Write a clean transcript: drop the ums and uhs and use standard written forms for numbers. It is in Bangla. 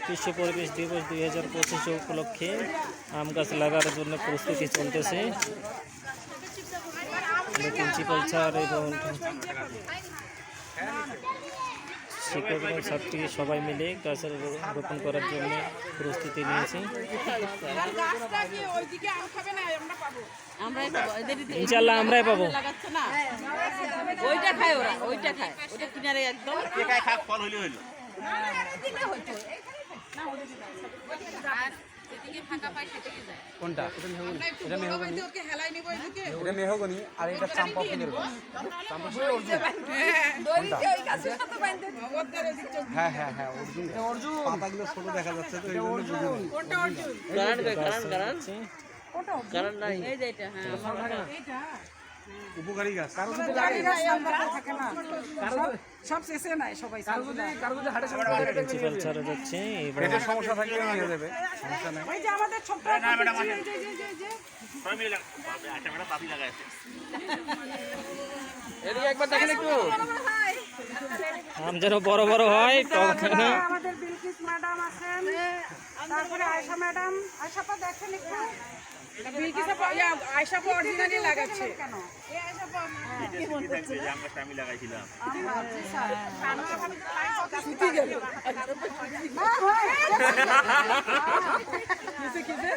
বিশ্ব পরিবেশ দিবস 2025 উপলক্ষে আম গাছ লাগানোর জন্য প্রস্তুতি চলতেছে। প্রিন্সিপাল স্যার এবং শিক্ষক এবং ছাত্রী সবাই মিলে গাছ রোপণ করার জন্য প্রস্তুতি নিয়েছি। ইনশাল্লাহ আমরাই পাবো। ওইটা খায় ওরা, ওইটা খায়, ওটা কিনারে একদম ফল হইলে হইলো। কোনটা? এটা মেহগনি, এটা মেহগনি আর এটা চাম্পা ফুলের গাছ। চাম্পা ফুলের অর্জুন। হ্যাঁ হ্যাঁ হ্যাঁ অর্জুন। পাতাগুলো ছোট দেখা যাচ্ছে তো এই জন্য বুঝুন। কারণ নাই এই যে এটা। হ্যাঁ উপকারী গাছ। সব শেষে নাই সবাই প্রিন্সিপাল স্যার যাচ্ছে এবং পেটের সমস্যা থাকলে নিয়ে যাবে, সমস্যা নাই। ওই যে আমাদের ছোট এদিকে একবার দেখেন একটু। আম যেন বড় বড় হয় টক না। আমাদের বিলকিস ম্যাডাম আছেন, তারপরে আয়শা ম্যাডাম। আয়শাপা দেখেন একটু। বিলকিস আপা আয়শাপা অরিজিনালি লাগাচ্ছে কেন? এই আয়শাপা কি মন করছে যে আমটা আমি লাগাইছিলাম। সুতি গেল। কিসে কিসে